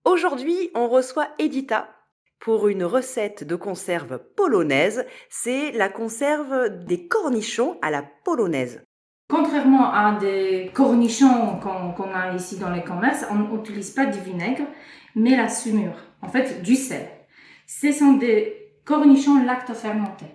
Aujourd'hui, on reçoit Edita pour une recette de conserve polonaise. C'est la conserve des cornichons à la polonaise. Contrairement à des cornichons qu'on a ici dans les commerces, on n'utilise pas du vinaigre, mais la saumure, en fait du sel. Ce sont des cornichons lactofermentés.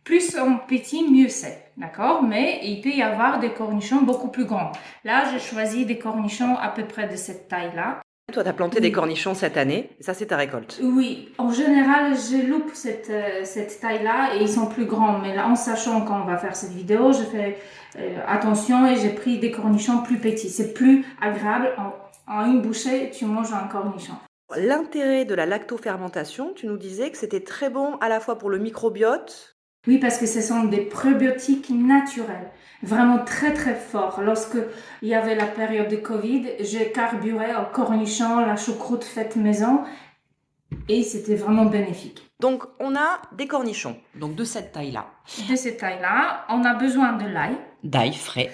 Plus on pétille, mieux c'est, d'accord? Mais il peut y avoir des cornichons beaucoup plus grands. Là, j'ai choisi des cornichons à peu près de cette taille-là. Toi, tu as planté des cornichons cette année, et ça c'est ta récolte. Oui, en général, je loupe cette taille-là et ils sont plus grands. Mais là, en sachant qu'on va faire cette vidéo, je fais attention et j'ai pris des cornichons plus petits. C'est plus agréable. En une bouchée, tu manges un cornichon. L'intérêt de la lactofermentation, tu nous disais que c'était très bon à la fois pour le microbiote. Oui, parce que ce sont des probiotiques naturels, vraiment très très forts. Lorsque il y avait la période de Covid, j'ai carburé au cornichon, la choucroute faite maison et c'était vraiment bénéfique. Donc on a des cornichons, donc de cette taille-là. De cette taille-là, on a besoin de l'ail. D'ail frais.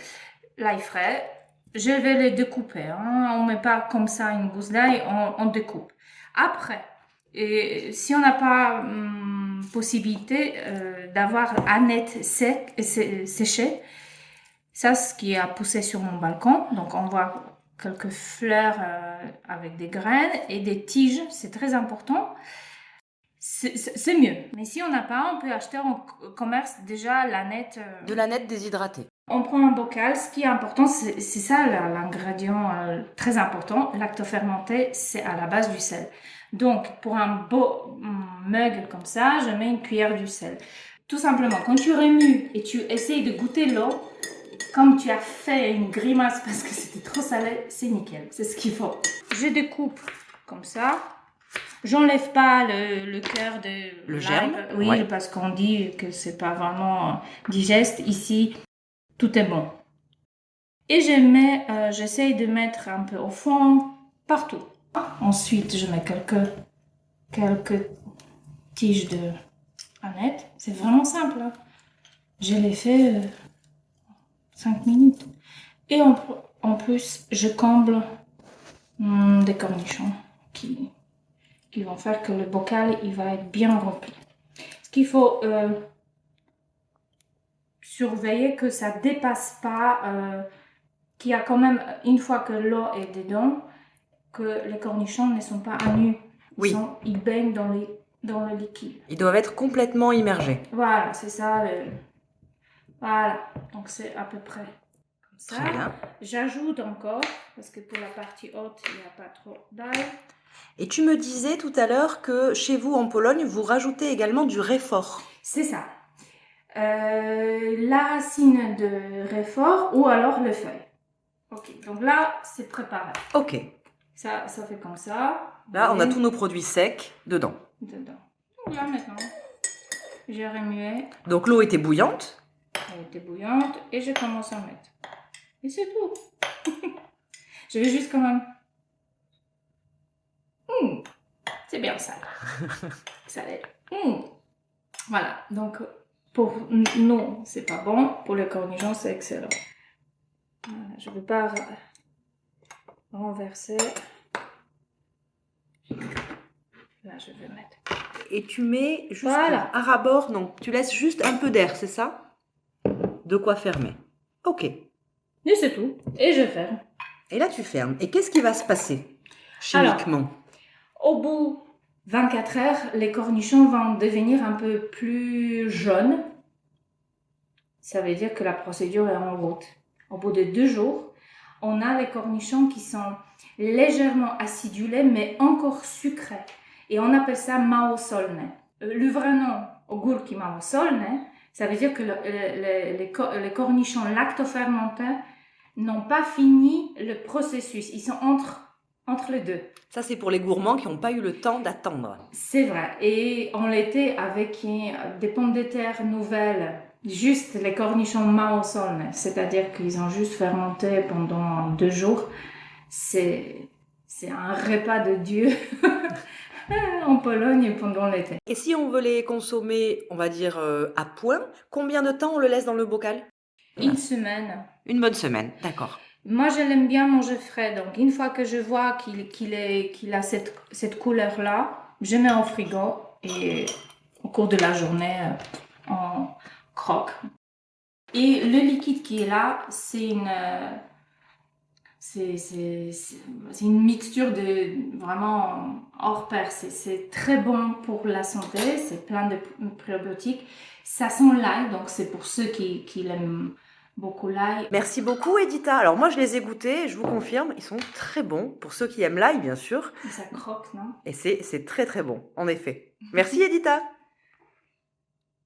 L'ail frais, je vais les découper. Hein. On ne met pas comme ça une gousse d'ail, on découpe. Après, et si on n'a pas possibilité d'avoir aneth séchée, ça ce qui a poussé sur mon balcon, donc on voit quelques fleurs avec des graines et des tiges, c'est très important. C'est mieux. Mais si on n'a pas, on peut acheter en commerce déjà l'aneth. De l'aneth déshydratée. On prend un bocal. Ce qui est important, c'est ça l'ingrédient très important. Lactofermenté, c'est à la base du sel. Donc, pour un beau mug comme ça, je mets une cuillère du sel. Tout simplement, quand tu remues et tu essayes de goûter l'eau, comme tu as fait une grimace parce que c'était trop salé, c'est nickel. C'est ce qu'il faut. Je découpe comme ça. J'enlève pas le cœur de Le germe. Oui, ouais. Parce qu'on dit que c'est pas vraiment digeste. Ici, tout est bon. Et j'essaye de mettre un peu au fond, partout. Ensuite, je mets quelques tiges de aneth. C'est vraiment simple. Hein. Je l'ai fait 5 minutes. Et en plus, je comble des cornichons qui vont faire que le bocal il va être bien rempli. Ce qu'il faut surveiller que ça dépasse pas, qu'il y a quand même, une fois que l'eau est dedans, que les cornichons ne sont pas à nu. Ils baignent dans le liquide. Ils doivent être complètement immergés. Voilà, c'est ça. Voilà, donc c'est à peu près comme ça. Très bien. J'ajoute encore, parce que pour la partie haute, il n'y a pas trop d'ail. Et tu me disais tout à l'heure que chez vous en Pologne, vous rajoutez également du réfort. C'est ça. La racine de réfort ou alors le feuille. Ok, donc là, c'est préparé. Ok. Ça fait comme ça. Là, on a tous nos produits secs dedans. Donc là, maintenant, j'ai remué. Donc l'eau était bouillante. Elle était bouillante et je commence à mettre. Et c'est tout. Je vais juste quand même... c'est bien ça. Salé. Voilà, donc pour nous, c'est pas bon. Pour les cornichons, c'est excellent. Voilà, je ne veux pas renverser. Là, je vais mettre. Et tu mets juste Voilà. à ras-bord, non, tu laisses juste un peu d'air, c'est ça? De quoi fermer. Ok. Et c'est tout. Et je ferme. Et là, tu fermes. Et qu'est-ce qui va se passer chimiquement? Au bout 24 heures, les cornichons vont devenir un peu plus jaunes. Ça veut dire que la procédure est en route. Au bout de 2 jours, on a les cornichons qui sont légèrement acidulés, mais encore sucrés. Et on appelle ça maosolne. Le vrai nom, ogórki maosolne, ça veut dire que les cornichons lactofermentés n'ont pas fini le processus. Ils sont entre les deux. Ça, c'est pour les gourmands qui n'ont pas eu le temps d'attendre. C'est vrai. Et en été, avec des pommes de terre nouvelles, juste les cornichons maosolne, c'est-à-dire qu'ils ont juste fermenté pendant 2 jours, c'est un repas de Dieu en Pologne pendant l'été. Et si on veut les consommer, on va dire à point, combien de temps on le laisse dans le bocal? Une semaine. Une bonne semaine, d'accord. Moi, je l'aime bien manger frais. Donc, une fois que je vois qu'il a cette couleur-là, je mets au frigo et au cours de la journée, on croque. Et le liquide qui est là, c'est une mixture de vraiment hors pair. C'est très bon pour la santé, c'est plein de probiotiques. Ça sent l'ail, donc c'est pour ceux qui aiment beaucoup l'ail. Merci beaucoup, Edita. Alors moi, je les ai goûtés, je vous confirme, ils sont très bons, pour ceux qui aiment l'ail, bien sûr. Et ça croque, non? Et c'est très très bon, en effet. Merci, Edita.